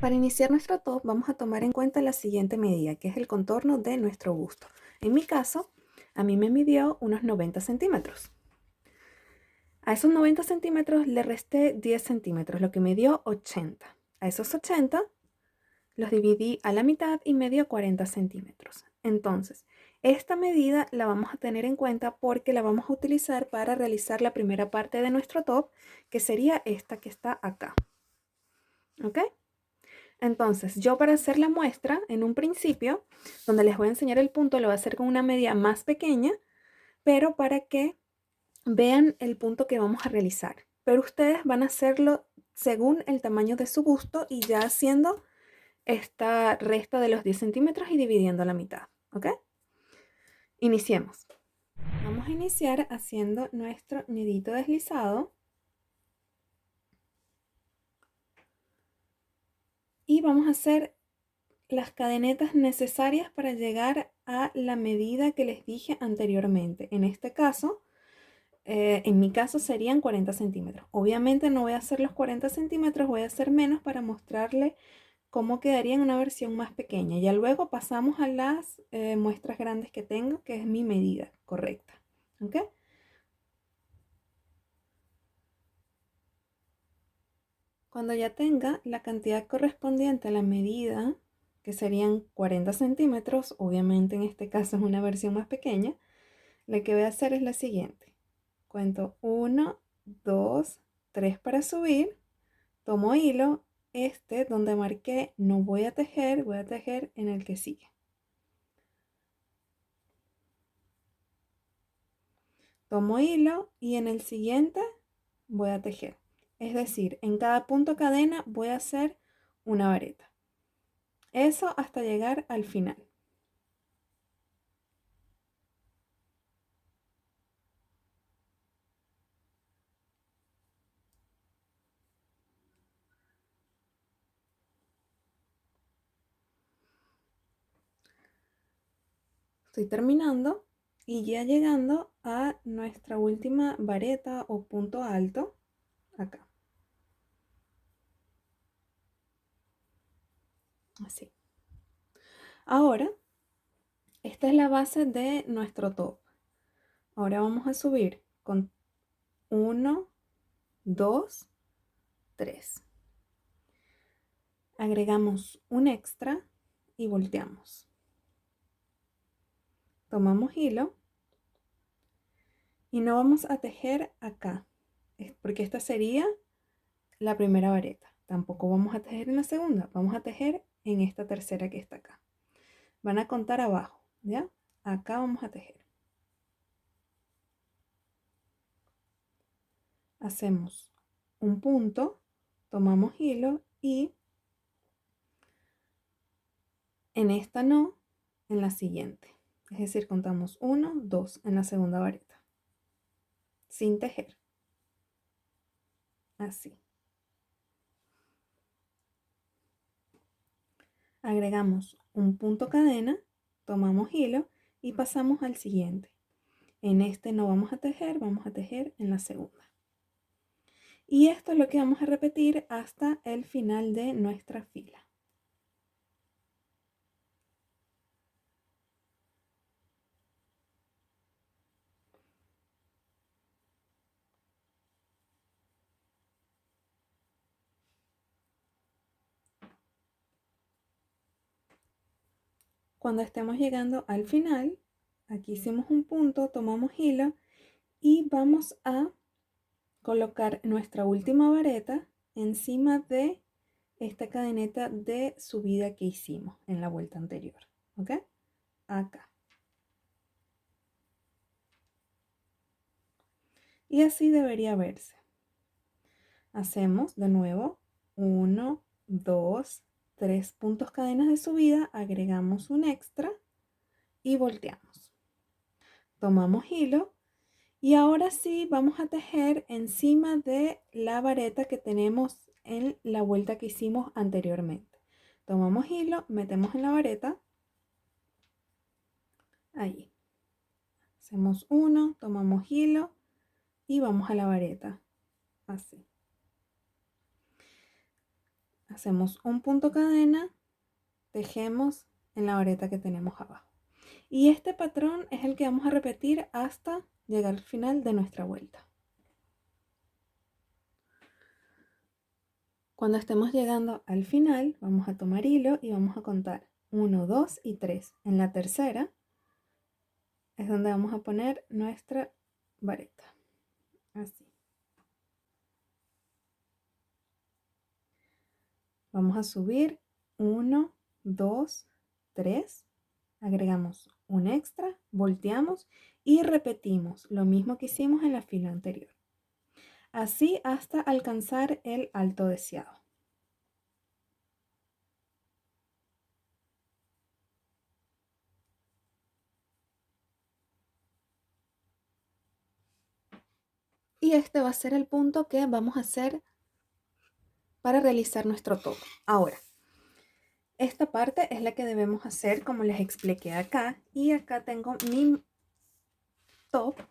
Para iniciar nuestro top vamos a tomar en cuenta la siguiente medida, que es el contorno de nuestro busto. En mi caso, a mí me midió unos 90 centímetros. A esos 90 centímetros le resté 10 centímetros, lo que me dio 80. A esos 80 los dividí a la mitad y me dio 40 centímetros. Entonces, esta medida la vamos a tener en cuenta porque la vamos a utilizar para realizar la primera parte de nuestro top, que sería esta que está acá. ¿Ok? Entonces, yo para hacer la muestra, en un principio, donde les voy a enseñar el punto, lo voy a hacer con una medida más pequeña, pero para que vean el punto que vamos a realizar. Pero ustedes van a hacerlo según el tamaño de su busto y ya haciendo esta resta de los 10 centímetros y dividiendo a la mitad. ¿Ok? Iniciemos. Vamos a iniciar haciendo nuestro nidito deslizado. Y vamos a hacer las cadenetas necesarias para llegar a la medida que les dije anteriormente. En este caso, en mi caso serían 40 centímetros. Obviamente no voy a hacer los 40 centímetros, voy a hacer menos para mostrarle cómo quedaría en una versión más pequeña. Ya luego pasamos a las muestras grandes que tengo, que es mi medida correcta. ¿Ok? Cuando ya tenga la cantidad correspondiente a la medida, que serían 40 centímetros, obviamente en este caso es una versión más pequeña, lo que voy a hacer es la siguiente. Cuento 1, 2, 3 para subir, tomo hilo, donde marqué no voy a tejer en el que sigue. Tomo hilo y en el siguiente voy a tejer. Es decir, en cada punto cadena voy a hacer una vareta. Eso hasta llegar al final. Estoy terminando y ya llegando a nuestra última vareta o punto alto acá. Así. Ahora, esta es la base de nuestro top. Ahora vamos a subir con 1, 2, 3. Agregamos un extra y volteamos. Tomamos hilo y no vamos a tejer acá, porque esta sería la primera vareta. Tampoco vamos a tejer en la segunda, vamos a tejer en esta tercera que está acá. Van a contar abajo, ¿ya? Acá vamos a tejer. Hacemos un punto, tomamos hilo y en esta no, en la siguiente. Es decir, contamos 1, 2 en la segunda vareta, sin tejer. Así. Agregamos un punto cadena, tomamos hilo y pasamos al siguiente. En este no vamos a tejer en la segunda. Y esto es lo que vamos a repetir hasta el final de nuestra fila. Cuando estemos llegando al final, aquí hicimos un punto, tomamos hilo y vamos a colocar nuestra última vareta encima de esta cadeneta de subida que hicimos en la vuelta anterior. ¿Ok? Acá. Y así debería verse. Hacemos de nuevo 1, 2, 3 puntos cadenas de subida, agregamos un extra y volteamos. Tomamos hilo y ahora sí vamos a tejer encima de la vareta que tenemos en la vuelta que hicimos anteriormente. Tomamos hilo, metemos en la vareta, ahí. Hacemos uno, tomamos hilo y vamos a la vareta, así. hacemos un punto cadena, tejemos en la vareta que tenemos abajo. Y este patrón es el que vamos a repetir hasta llegar al final de nuestra vuelta. Cuando estemos llegando al final, vamos a tomar hilo y vamos a contar 1, 2 y 3. En la tercera es donde vamos a poner nuestra vareta. Así. Vamos a subir 1, 2, 3. Agregamos un extra, volteamos y repetimos lo mismo que hicimos en la fila anterior. Así hasta alcanzar el alto deseado. Y este va a ser el punto que vamos a hacer para realizar nuestro top. Ahora, esta parte es la que debemos hacer como les expliqué acá. Y acá tengo mi top,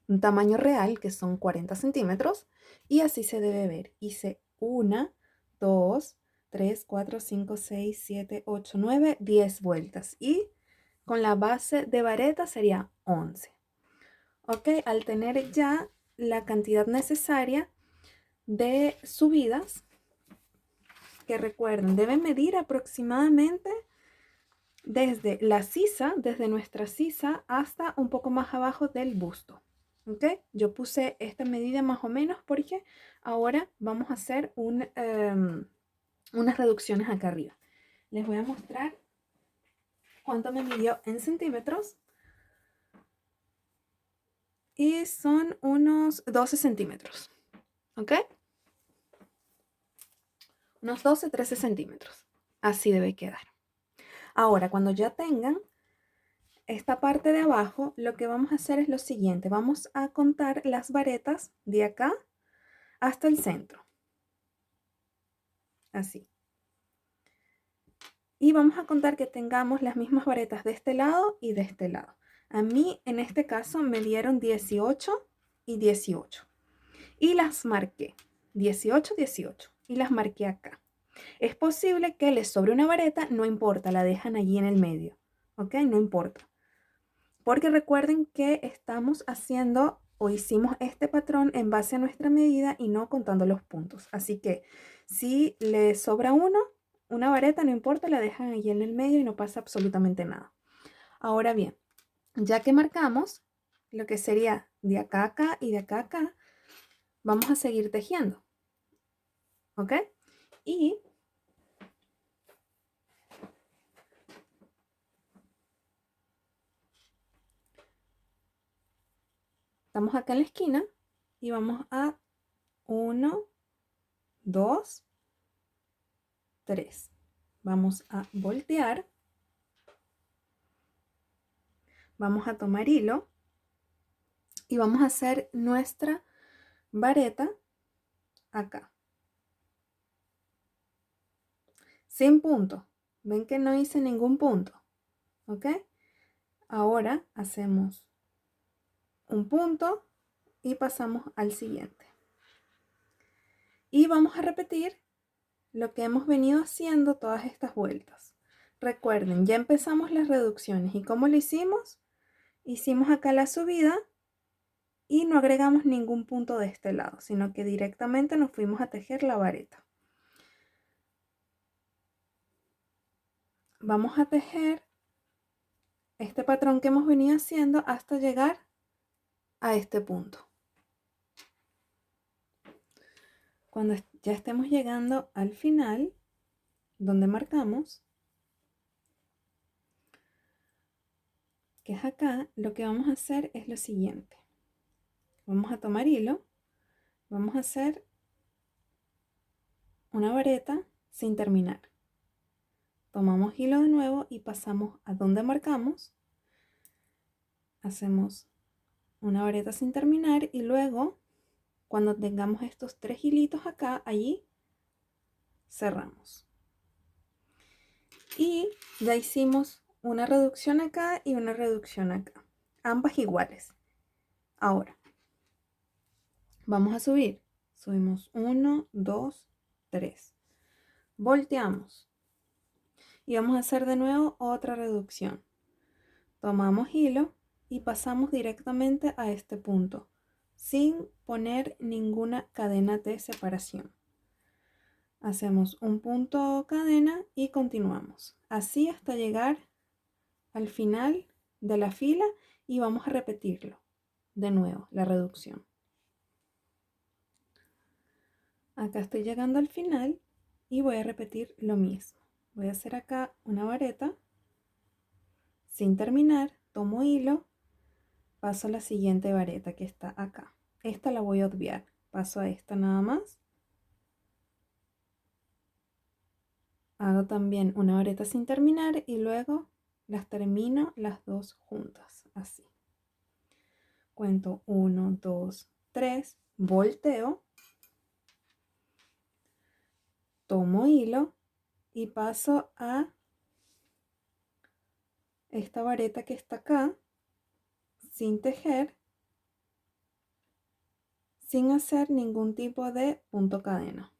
un tamaño real que son 40 centímetros. Y así se debe ver. Hice 1, 2, 3, 4, 5, 6, 7, 8, 9, 10 vueltas. Y con la base de vareta sería 11. Ok, al tener ya la cantidad necesaria de subidas, que recuerden, deben medir aproximadamente desde la sisa, desde nuestra sisa hasta un poco más abajo del busto. ¿Ok? Yo puse esta medida más o menos porque ahora vamos a hacer unas reducciones acá arriba. Les voy a mostrar cuánto me midió en centímetros. Y son unos 12 centímetros. ¿Ok? Unos 12, 13 centímetros. Así debe quedar. Ahora, cuando ya tengan esta parte de abajo, lo que vamos a hacer es lo siguiente. Vamos a contar las varetas de acá hasta el centro. Así. Y vamos a contar que tengamos las mismas varetas de este lado y de este lado. A mí, en este caso, me dieron 18 y 18. Y las marqué. 18, 18. Y las marqué acá. Es posible que les sobre una vareta, no importa, la dejan allí en el medio. ¿Ok? No importa. Porque recuerden que estamos haciendo o hicimos este patrón en base a nuestra medida y no contando los puntos. Así que si les sobra una vareta, no importa, la dejan allí en el medio y no pasa absolutamente nada. Ahora bien, ya que marcamos lo que sería de acá a acá y de acá a acá, vamos a seguir tejiendo. ¿Ok? Y estamos acá en la esquina y vamos a 1, 2, 3. Vamos a voltear. Vamos a tomar hilo y vamos a hacer nuestra vareta acá. Sin punto. Ven que no hice ningún punto. ¿Ok? Ahora hacemos un punto y pasamos al siguiente. Y vamos a repetir lo que hemos venido haciendo todas estas vueltas. Recuerden, ya empezamos las reducciones. ¿Y cómo lo hicimos? Hicimos acá la subida y no agregamos ningún punto de este lado, sino que directamente nos fuimos a tejer la vareta. Vamos a tejer este patrón que hemos venido haciendo hasta llegar a este punto. Cuando ya estemos llegando al final, donde marcamos, que es acá, lo que vamos a hacer es lo siguiente. Vamos a tomar hilo, vamos a hacer una vareta sin terminar. Tomamos hilo de nuevo y pasamos a donde marcamos. Hacemos una vareta sin terminar y luego, cuando tengamos estos 3 hilitos acá, allí cerramos. Y ya hicimos una reducción acá y una reducción acá, ambas iguales. Ahora, vamos a subir. Subimos 1, 2, 3. volteamos y vamos a hacer de nuevo otra reducción. Tomamos hilo y pasamos directamente a este punto sin poner ninguna cadena de separación. Hacemos un punto cadena y continuamos así hasta llegar al final de la fila y vamos a repetirlo de nuevo, la reducción. Acá estoy llegando al final y voy a repetir lo mismo. Voy a hacer acá una vareta sin terminar, tomo hilo, paso a la siguiente vareta que está acá. Esta la voy a obviar, paso a esta nada más. Hago también una vareta sin terminar y luego las termino las dos juntas, así. Cuento 1, 2, 3, volteo, tomo hilo y paso a esta vareta que está acá sin tejer, sin hacer ningún tipo de punto cadena.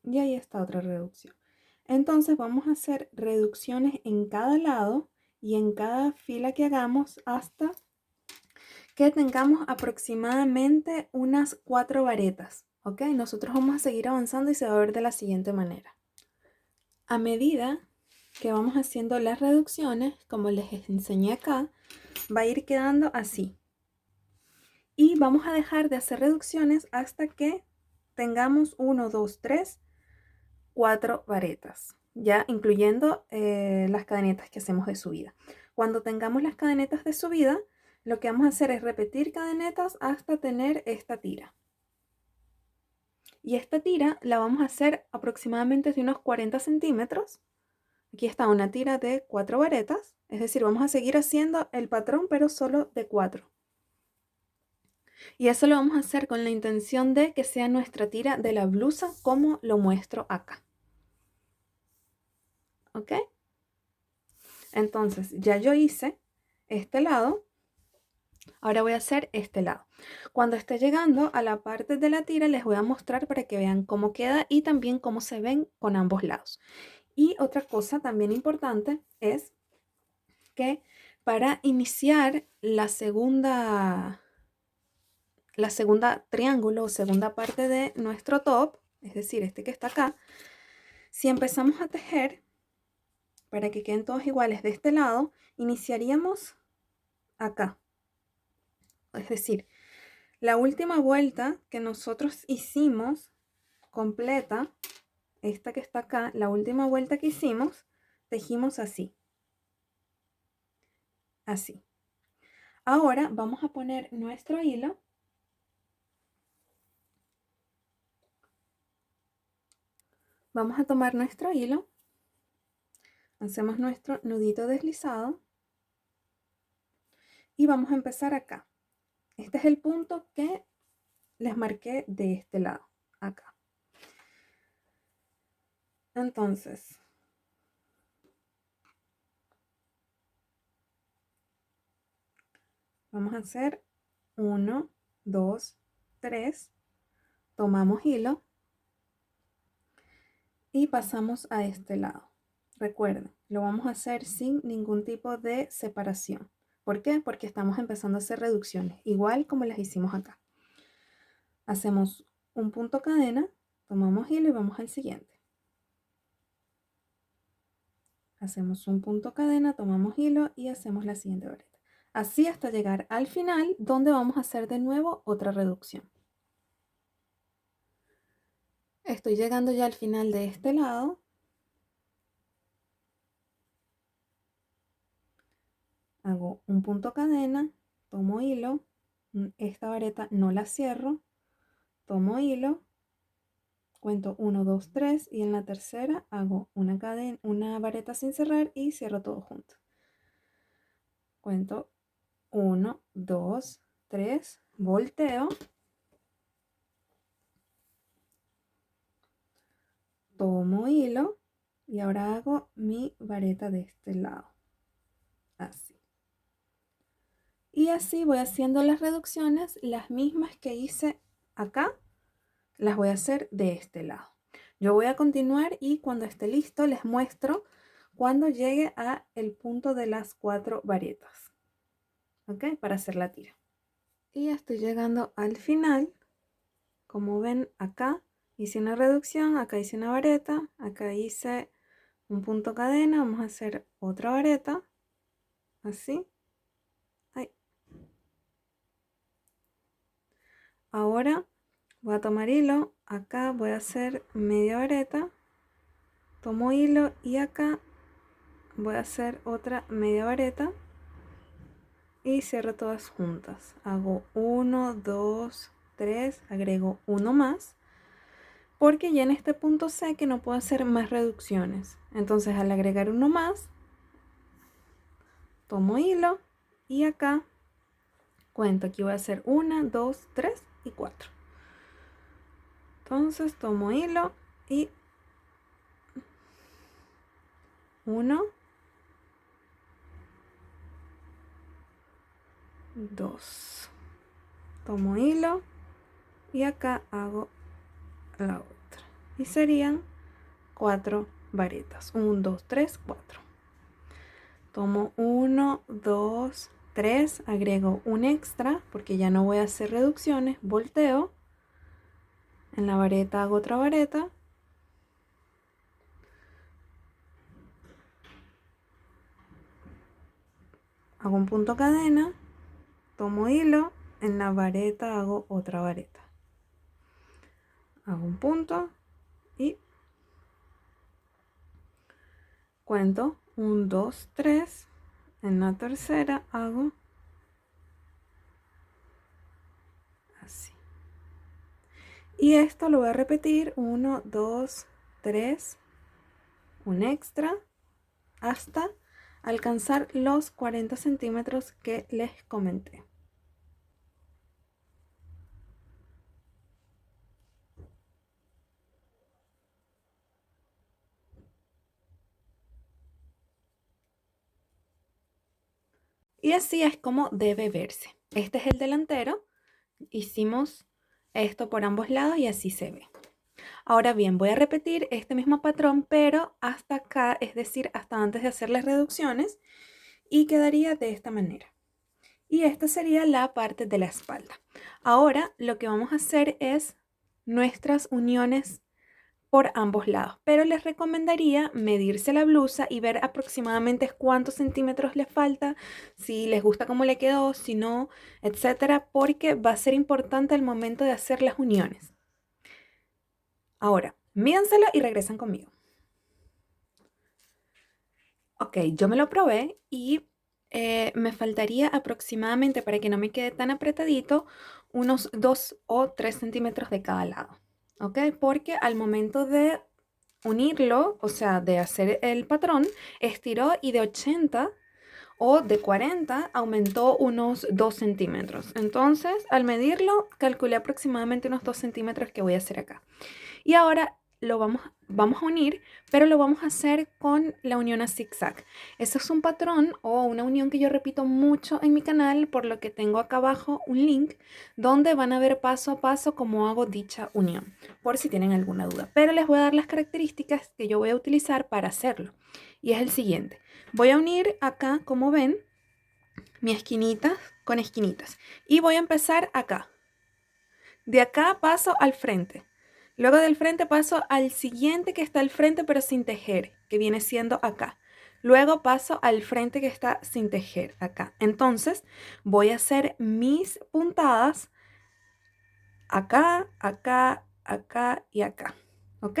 Y ahí está otra reducción. Entonces vamos a hacer reducciones en cada lado y en cada fila que hagamos hasta que tengamos aproximadamente unas 4 varetas. ¿Ok? Nosotros vamos a seguir avanzando y se va a ver de la siguiente manera. A medida que vamos haciendo las reducciones, como les enseñé acá, va a ir quedando así. Y vamos a dejar de hacer reducciones hasta que tengamos 1, 2, 3, 4 varetas, ya incluyendo las cadenetas que hacemos de subida. Cuando tengamos las cadenetas de subida, lo que vamos a hacer es repetir cadenetas hasta tener esta tira. Y esta tira la vamos a hacer aproximadamente de unos 40 centímetros. Aquí está una tira de 4 varetas, es decir, vamos a seguir haciendo el patrón pero solo de 4. Y eso lo vamos a hacer con la intención de que sea nuestra tira de la blusa como lo muestro acá. ¿Ok? Entonces ya yo hice este lado, ahora voy a hacer este lado. Cuando esté llegando a la parte de la tira les voy a mostrar para que vean cómo queda y también cómo se ven con ambos lados. Y otra cosa también importante es que para iniciar la segunda triángulo o segunda parte de nuestro top, es decir, este que está acá, si empezamos a tejer para que queden todos iguales de este lado, iniciaríamos acá. Es decir, la última vuelta que nosotros hicimos completa, esta que está acá, la última vuelta que hicimos, tejimos así. Así. Ahora vamos a poner nuestro hilo. Vamos a tomar nuestro hilo. Hacemos nuestro nudito deslizado. Y vamos a empezar acá. Este es el punto que les marqué de este lado, acá. Entonces, vamos a hacer 1, 2, 3. Tomamos hilo y pasamos a este lado. Recuerden, lo vamos a hacer sin ningún tipo de separación. ¿Por qué? Porque estamos empezando a hacer reducciones, igual como las hicimos acá. Hacemos un punto cadena, tomamos hilo y vamos al siguiente. Hacemos un punto cadena, tomamos hilo y hacemos la siguiente vareta. Así hasta llegar al final, donde vamos a hacer de nuevo otra reducción. Estoy llegando ya al final de este lado. Hago un punto cadena, tomo hilo, esta vareta no la cierro, tomo hilo, cuento 1, 2, 3 y en la tercera hago una cadena, una vareta sin cerrar y cierro todo junto. Cuento 1, 2, 3, volteo, tomo hilo y ahora hago mi vareta de este lado, así. Y así voy haciendo las reducciones, las mismas que hice acá, las voy a hacer de este lado. Yo voy a continuar y cuando esté listo les muestro cuando llegue a el punto de las 4 varietas. ¿Ok? Para hacer la tira. Y ya estoy llegando al final. Como ven, acá hice una reducción, acá hice una vareta, acá hice un punto cadena. Vamos a hacer otra vareta. Así. Ahí. Ahora voy a tomar hilo. Acá voy a hacer media vareta. Tomo hilo y acá voy a hacer otra media vareta. Y cierro todas juntas. Hago 1, 2, 3, agrego uno más. Porque ya en este punto sé que no puedo hacer más reducciones. Entonces al agregar uno más, tomo hilo y acá cuento. Aquí voy a hacer 1, 2, 3 y 4. Entonces tomo hilo y 1, 2. Tomo hilo y acá hago la otra. Y serían 4 varetas. 1, 2, 3, 4. Tomo 1, 2, 3, agrego un extra porque ya no voy a hacer reducciones, volteo, en la vareta hago otra vareta, hago un punto cadena, tomo hilo, en la vareta hago otra vareta, hago un punto y cuento 1, 2, 3, en la tercera hago así. Y esto lo voy a repetir 1, 2, 3, un extra, hasta alcanzar los 40 centímetros que les comenté. Y así es como debe verse. Este es el delantero. Hicimos esto por ambos lados y así se ve. Ahora bien, voy a repetir este mismo patrón, pero hasta acá, es decir, hasta antes de hacer las reducciones, y quedaría de esta manera. Y esta sería la parte de la espalda. Ahora lo que vamos a hacer es nuestras uniones por ambos lados, pero les recomendaría medirse la blusa y ver aproximadamente cuántos centímetros les falta, si les gusta cómo le quedó, si no, etcétera, porque va a ser importante al momento de hacer las uniones. Ahora, mídansela y regresan conmigo. Ok, yo me lo probé y me faltaría aproximadamente, para que no me quede tan apretadito, unos 2 o 3 centímetros de cada lado. Ok, porque al momento de unirlo, o sea, de hacer el patrón, estiró y de 80 o de 40 aumentó unos 2 centímetros. Entonces, al medirlo, calculé aproximadamente unos 2 centímetros que voy a hacer acá. Y ahora lo vamos a unir, pero lo vamos a hacer con la unión a zigzag. Eso es un patrón o una unión que yo repito mucho en mi canal, por lo que tengo acá abajo un link donde van a ver paso a paso cómo hago dicha unión, por si tienen alguna duda. Pero les voy a dar las características que yo voy a utilizar para hacerlo. Y es el siguiente. Voy a unir acá, como ven, mi esquinita con esquinitas. Y voy a empezar acá. De acá paso al frente. Luego del frente paso al siguiente que está al frente pero sin tejer, que viene siendo acá. Luego paso al frente que está sin tejer, acá. Entonces voy a hacer mis puntadas acá, acá, acá y acá. ¿Ok?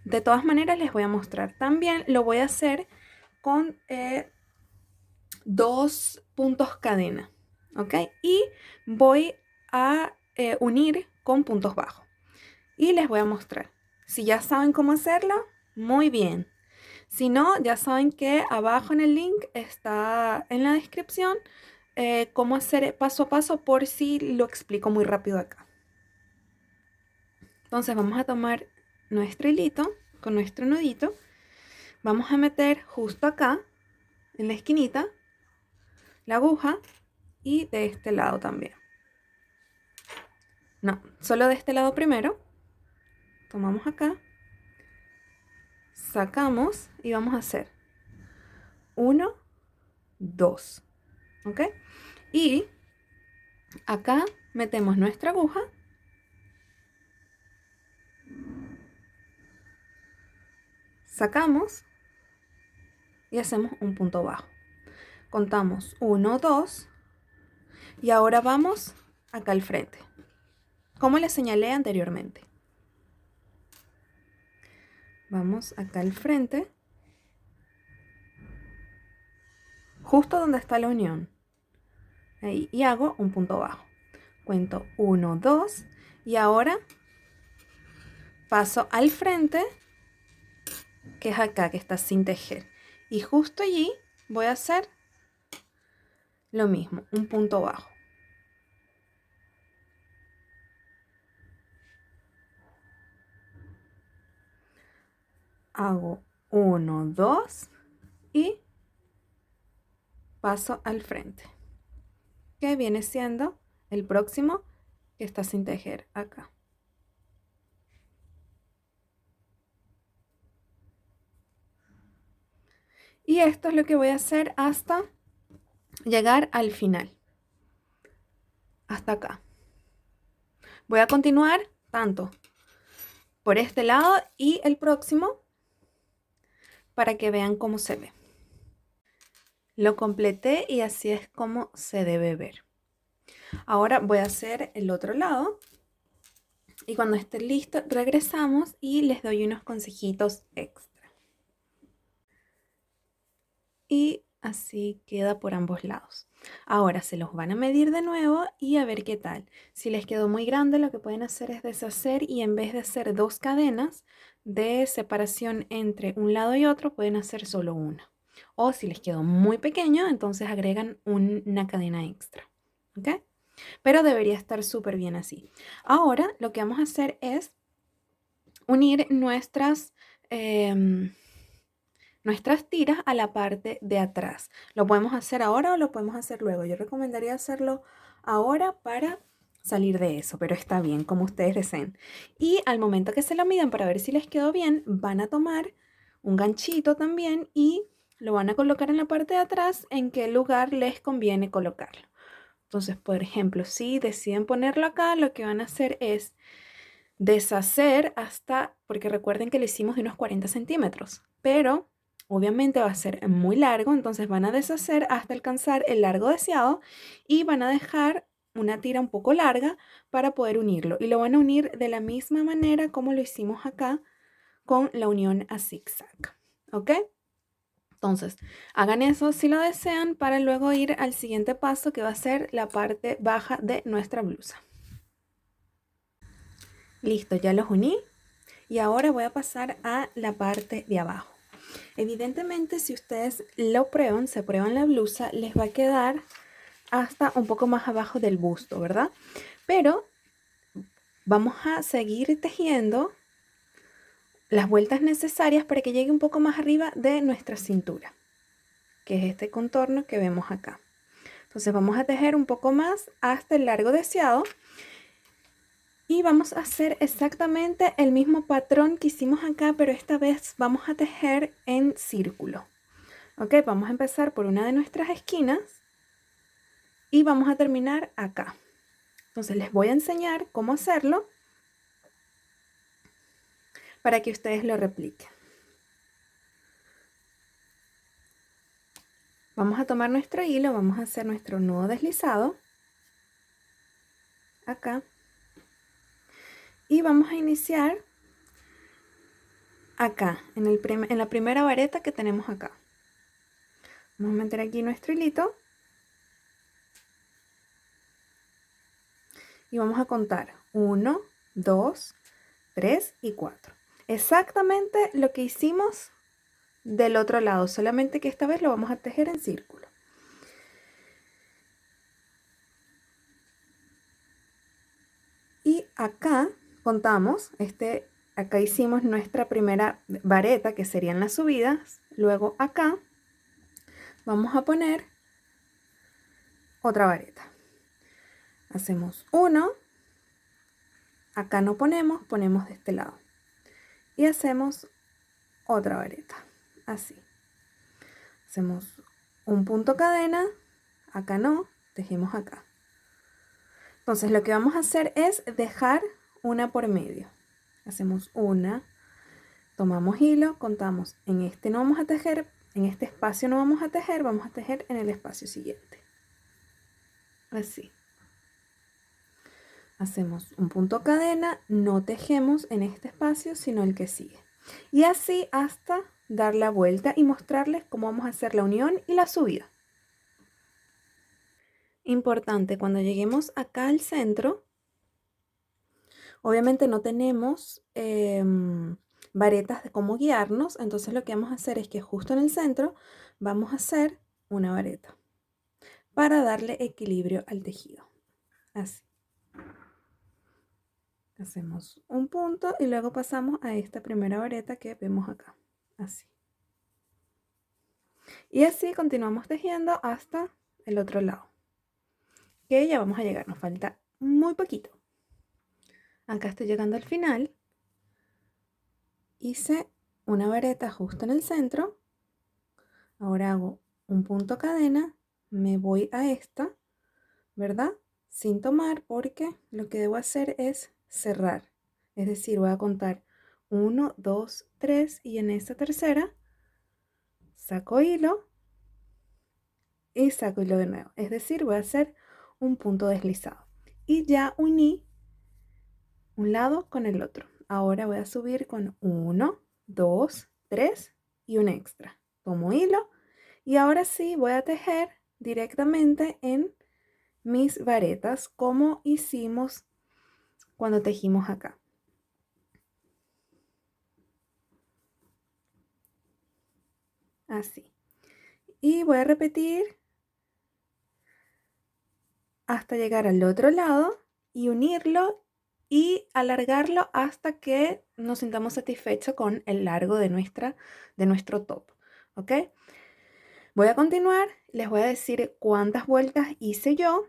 De todas maneras les voy a mostrar. También lo voy a hacer con 2 puntos cadena. ¿Ok? Y voy a unir con puntos bajos. Y les voy a mostrar. Si ya saben cómo hacerlo, muy bien. Si no, ya saben que abajo en el link está en la descripción cómo hacer paso a paso, por si lo explico muy rápido acá. Entonces vamos a tomar nuestro hilito con nuestro nudito. Vamos a meter justo acá, en la esquinita, la aguja y de este lado también. No, solo de este lado primero. tomamos acá, sacamos y vamos a hacer 1, 2, ¿ok? Y acá metemos nuestra aguja, sacamos y hacemos un punto bajo. Contamos 1, 2 y ahora vamos acá al frente, como les señalé anteriormente. Vamos acá al frente, justo donde está la unión. Ahí, y hago un punto bajo. Cuento 1, 2 y ahora paso al frente, que es acá, que está sin tejer. Y justo allí voy a hacer lo mismo, un punto bajo. Hago 1, 2 y paso al frente, que viene siendo el próximo que está sin tejer acá. Y esto es lo que voy a hacer hasta llegar al final, hasta acá. Voy a continuar tanto por este lado y el próximo para que vean cómo se ve. Lo completé y así es como se debe ver. Ahora voy a hacer el otro lado y cuando esté listo regresamos y les doy unos consejitos extra. Y así queda por ambos lados. Ahora se los van a medir de nuevo y a ver qué tal. Si les quedó muy grande, lo que pueden hacer es deshacer y en vez de hacer 2 cadenas de separación entre un lado y otro, pueden hacer solo una. O si les quedó muy pequeño, entonces agregan una cadena extra. ¿Ok? Pero debería estar súper bien así. Ahora lo que vamos a hacer es unir nuestras tiras a la parte de atrás. Lo podemos hacer ahora o lo podemos hacer luego. Yo recomendaría hacerlo ahora para salir de eso, pero está bien, como ustedes deseen. Y al momento que se lo midan para ver si les quedó bien, van a tomar un ganchito también y lo van a colocar en la parte de atrás en qué lugar les conviene colocarlo. Entonces, por ejemplo, si deciden ponerlo acá, lo que van a hacer es deshacer hasta, porque recuerden que lo hicimos de unos 40 centímetros, pero obviamente va a ser muy largo, entonces van a deshacer hasta alcanzar el largo deseado y van a dejar una tira un poco larga para poder unirlo. Y lo van a unir de la misma manera como lo hicimos acá con la unión a zigzag. ¿Ok? Entonces, hagan eso si lo desean para luego ir al siguiente paso que va a ser la parte baja de nuestra blusa. Listo, ya los uní y ahora voy a pasar a la parte de abajo. Evidentemente, si ustedes lo prueban, se prueban la blusa, les va a quedar hasta un poco más abajo del busto, ¿verdad? Pero vamos a seguir tejiendo las vueltas necesarias para que llegue un poco más arriba de nuestra cintura, que es este contorno que vemos acá. Entonces vamos a tejer un poco más hasta el largo deseado y vamos a hacer exactamente el mismo patrón que hicimos acá, pero esta vez vamos a tejer en círculo. Ok, vamos a empezar por una de nuestras esquinas y vamos a terminar acá. Entonces les voy a enseñar cómo hacerlo para que ustedes lo repliquen. Vamos a tomar nuestro hilo, vamos a hacer nuestro nudo deslizado acá y vamos a iniciar acá, en la primera vareta que tenemos acá. Vamos a meter aquí nuestro hilito y vamos a contar 1, 2, 3 y 4. Exactamente lo que hicimos del otro lado, solamente que esta vez lo vamos a tejer en círculo. Y acá contamos, acá hicimos nuestra primera vareta, que serían las subidas. Luego acá vamos a poner otra vareta. Hacemos 1, acá no ponemos de este lado. y hacemos otra vareta, así. Hacemos un punto cadena, acá no, tejemos acá. Entonces lo que vamos a hacer es dejar una por medio. Hacemos una, tomamos hilo, contamos, en este no vamos a tejer, en este espacio no vamos a tejer en el espacio siguiente. Así. Hacemos un punto cadena, no tejemos en este espacio, sino el que sigue. Y así hasta dar la vuelta y mostrarles cómo vamos a hacer la unión y la subida. Importante, cuando lleguemos acá al centro, obviamente no tenemos varetas de cómo guiarnos, entonces lo que vamos a hacer es que justo en el centro vamos a hacer una vareta para darle equilibrio al tejido. Así. Hacemos un punto y luego pasamos a esta primera vareta que vemos acá. Así. Y así continuamos tejiendo hasta el otro lado. Que ya vamos a llegar, nos falta muy poquito. Acá estoy llegando al final. Hice una vareta justo en el centro. Ahora hago un punto cadena, me voy a esta, ¿verdad? Sin tomar, porque lo que debo hacer es cerrar. Es decir, voy a contar 1, 2, 3 y en esta tercera saco hilo y saco hilo de nuevo. Es decir, voy a hacer un punto deslizado. Y ya uní un lado con el otro. Ahora voy a subir con 1, 2, 3 y un extra. Tomo hilo y ahora sí voy a tejer directamente en mis varetas como hicimos cuando tejimos acá. Así. Y voy a repetir hasta llegar al otro lado y unirlo y alargarlo hasta que nos sintamos satisfechos con el largo de nuestro top. ¿Ok? Voy a continuar, les voy a decir cuántas vueltas hice yo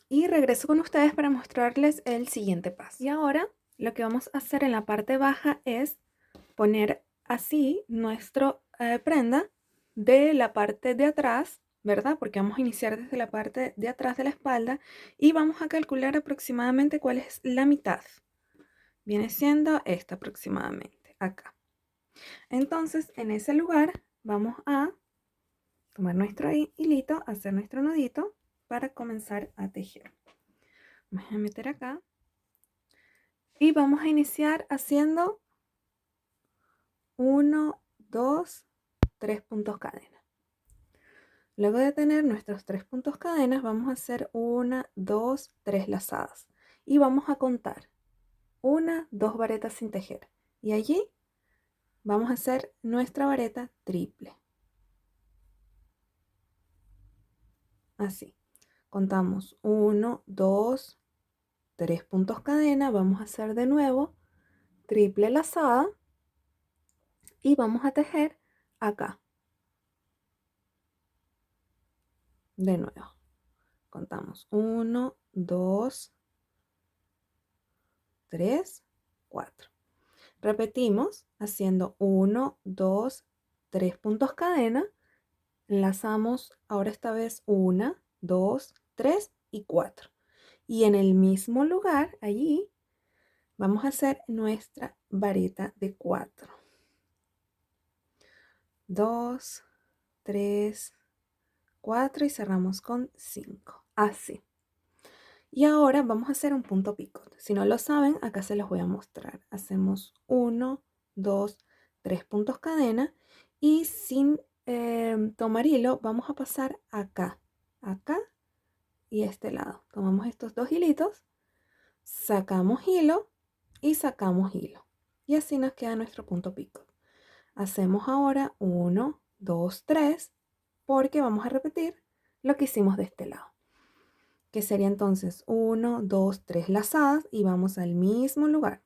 y regreso con ustedes para mostrarles el siguiente paso. Y ahora lo que vamos a hacer en la parte baja es poner así nuestra prenda de la parte de atrás, ¿verdad? Porque vamos a iniciar desde la parte de atrás de la espalda y vamos a calcular aproximadamente cuál es la mitad. Viene siendo esta aproximadamente, acá. Entonces, en ese lugar vamos a tomar nuestro hilito, hacer nuestro nudito para comenzar a tejer. Vamos a meter acá y vamos a iniciar haciendo 1, 2, 3 puntos cadena. Luego de tener nuestros 3 puntos cadenas, vamos a hacer 1, 2, 3 lazadas y vamos a contar 1, 2 varetas sin tejer y allí vamos a hacer nuestra vareta triple. Así, contamos 1, 2, 3 puntos cadena, vamos a hacer de nuevo triple lazada y vamos a tejer acá. De nuevo, contamos 1, 2, 3, 4. Repetimos haciendo 1, 2, 3 puntos cadena. Enlazamos ahora esta vez 1, 2, 3 y 4. Y en el mismo lugar, allí, vamos a hacer nuestra vareta de 4. 2, 3, 4 y cerramos con 5. Así. Y ahora vamos a hacer un punto picot. Si no lo saben, acá se los voy a mostrar. Hacemos 1, 2, 3 puntos cadena y sin tomar hilo vamos a pasar acá, acá y este lado. Tomamos estos dos hilitos, sacamos hilo y sacamos hilo. Y así nos queda nuestro punto picot. Hacemos ahora 1, 2, 3 porque vamos a repetir lo que hicimos de este lado. Que sería entonces 1, 2, 3 lazadas y vamos al mismo lugar.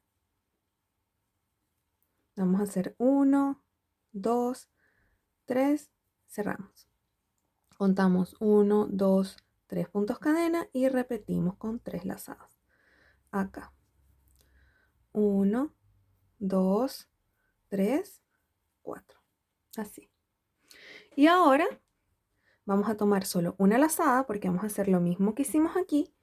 Vamos a hacer 1, 2, 3, cerramos. Contamos 1, 2, 3 puntos cadena y repetimos con 3 lazadas. Acá. 1, 2, 3, 4. Así. Y ahora vamos a tomar solo una lazada porque vamos a hacer lo mismo que hicimos aquí.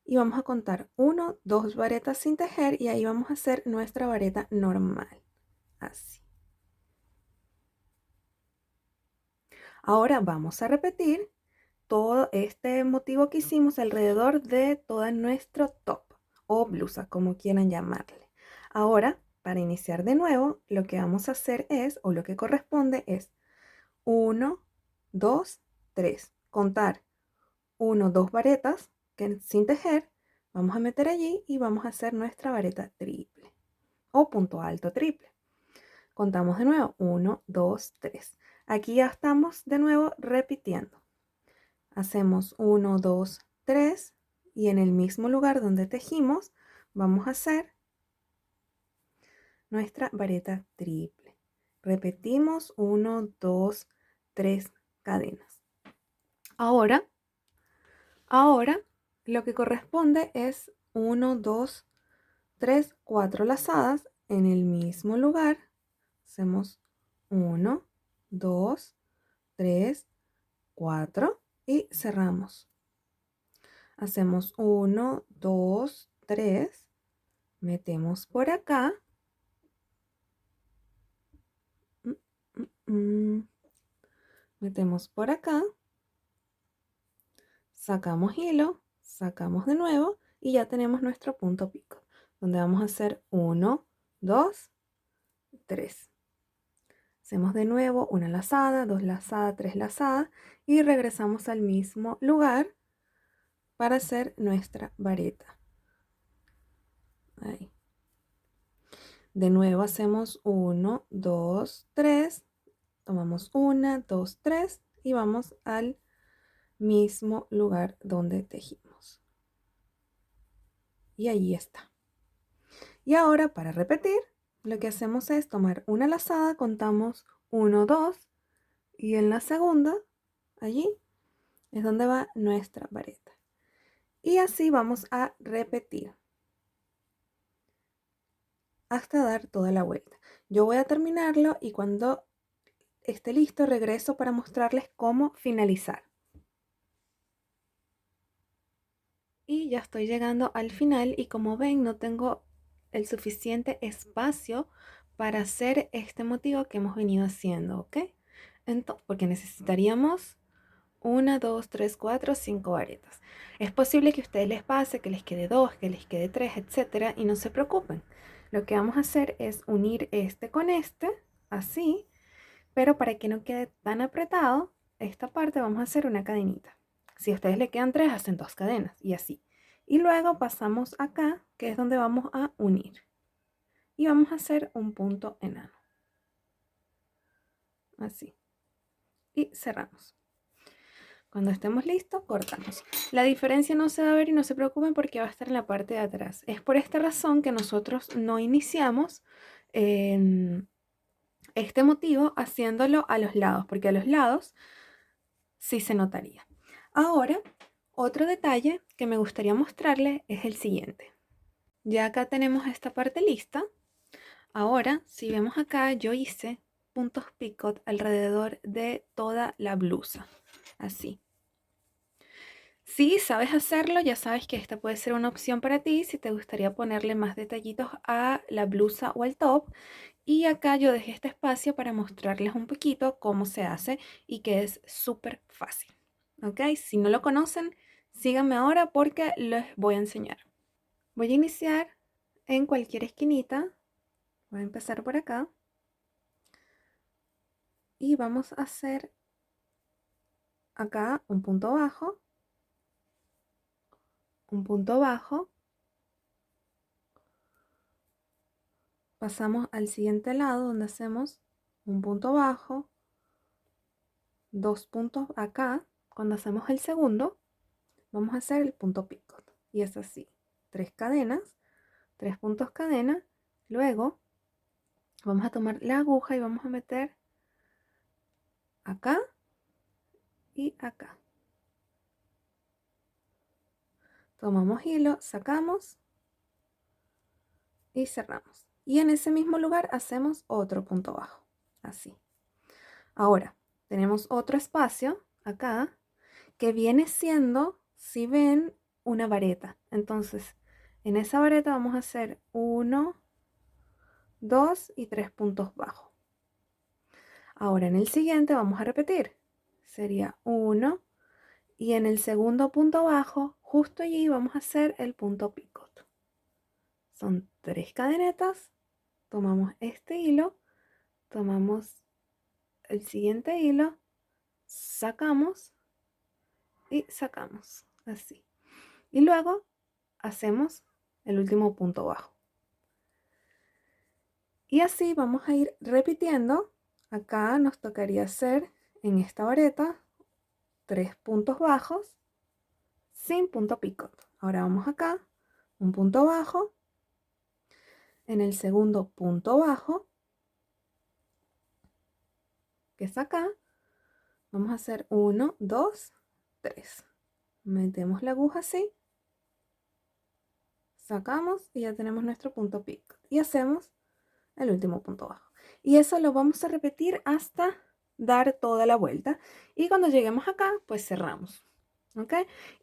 Y vamos a contar 1, 2 varetas sin tejer y ahí vamos a hacer nuestra vareta normal. Así. Ahora vamos a repetir todo este motivo que hicimos alrededor de todo nuestro top o blusa, como quieran llamarle. Ahora, para iniciar de nuevo, lo que vamos a hacer es, o lo que corresponde es 1, 2, 3. Contar 1, 2 varetas que sin tejer, vamos a meter allí y vamos a hacer nuestra vareta triple o punto alto triple. Contamos de nuevo 1, 2, 3. Aquí ya estamos de nuevo repitiendo. Hacemos 1, 2, 3 y en el mismo lugar donde tejimos vamos a hacer nuestra vareta triple. Repetimos 1, 2, 3 cadenas. Ahora lo que corresponde es 1, 2, 3, 4 lazadas en el mismo lugar. Hacemos 1, 2, 3, 4 y cerramos. Hacemos 1, 2, 3, metemos por acá. Metemos por acá. Sacamos hilo, sacamos de nuevo y ya tenemos nuestro punto pico, donde vamos a hacer 1, 2, 3. Hacemos de nuevo una lazada, 2 lazadas, 3 lazadas y regresamos al mismo lugar para hacer nuestra vareta. Ahí. De nuevo hacemos 1, 2, 3. Tomamos 1, 2, 3 y vamos al mismo lugar donde tejimos. Y ahí está. Y ahora para repetir, lo que hacemos es tomar una lazada, contamos 1, 2 y en la segunda, allí es donde va nuestra vareta. Y así vamos a repetir hasta dar toda la vuelta. Yo voy a terminarlo y cuando esté listo regreso para mostrarles cómo finalizar. Y ya estoy llegando al final y como ven no tengo el suficiente espacio para hacer este motivo que hemos venido haciendo, ¿ok? Entonces, porque necesitaríamos 1, 2, 3, 4, 5 varetas. Es posible que a ustedes les pase, que les quede 2, que les quede 3, etcétera, y no se preocupen. Lo que vamos a hacer es unir este con este, así, pero para que no quede tan apretado, esta parte vamos a hacer una cadenita. Si a ustedes le quedan 3, hacen 2 cadenas y así. Y luego pasamos acá, que es donde vamos a unir. Y vamos a hacer un punto enano. Así. Y cerramos. Cuando estemos listos, cortamos. La diferencia no se va a ver y no se preocupen porque va a estar en la parte de atrás. Es por esta razón que nosotros no iniciamos este motivo haciéndolo a los lados, porque a los lados sí se notaría. Ahora, otro detalle que me gustaría mostrarles es el siguiente. Ya acá tenemos esta parte lista. Ahora, si vemos acá, yo hice puntos picot alrededor de toda la blusa. Así. Si sabes hacerlo, ya sabes que esta puede ser una opción para ti si te gustaría ponerle más detallitos a la blusa o al top. Y acá yo dejé este espacio para mostrarles un poquito cómo se hace y que es súper fácil. ¿Ok? Si no lo conocen, síganme ahora porque les voy a enseñar. Voy a iniciar en cualquier esquinita. Voy a empezar por acá. Y vamos a hacer acá un punto bajo. Un punto bajo. Pasamos al siguiente lado donde hacemos un punto bajo, 2 puntos acá. Cuando hacemos el segundo, vamos a hacer el punto picot. Y es así, 3 cadenas, 3 puntos cadena. Luego vamos a tomar la aguja y vamos a meter acá y acá. Tomamos hilo, sacamos y cerramos. Y en ese mismo lugar hacemos otro punto bajo, así. Ahora, tenemos otro espacio acá que viene siendo, si ven, una vareta. Entonces, en esa vareta vamos a hacer 1, 2 y 3 puntos bajos. Ahora en el siguiente vamos a repetir. Sería 1 y en el segundo punto bajo, justo allí vamos a hacer el punto picot. Son 3 cadenetas, tomamos este hilo, tomamos el siguiente hilo, sacamos y sacamos, así. Y luego hacemos el último punto bajo. Y así vamos a ir repitiendo. Acá nos tocaría hacer en esta vareta 3 puntos bajos sin punto picot. Ahora vamos acá, un punto bajo, en el segundo punto bajo, que es acá, vamos a hacer 1, 2, 3. Metemos la aguja así, sacamos y ya tenemos nuestro punto picot. Y hacemos el último punto bajo. Y eso lo vamos a repetir hasta dar toda la vuelta. Y cuando lleguemos acá, pues cerramos. ¿Ok?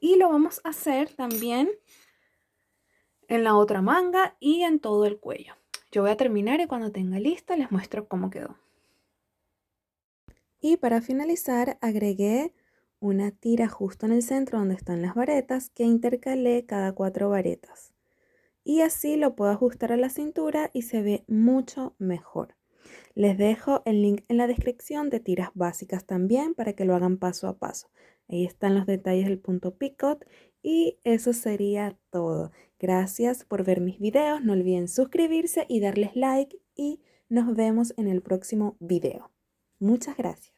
Y lo vamos a hacer también en la otra manga y en todo el cuello. Yo voy a terminar y cuando tenga lista les muestro cómo quedó. Y para finalizar agregué una tira justo en el centro donde están las varetas que intercalé cada 4 varetas. Y así lo puedo ajustar a la cintura y se ve mucho mejor. Les dejo el link en la descripción de tiras básicas también para que lo hagan paso a paso. Ahí están los detalles del punto picot y eso sería todo. Gracias por ver mis videos, no olviden suscribirse y darles like y nos vemos en el próximo video. Muchas gracias.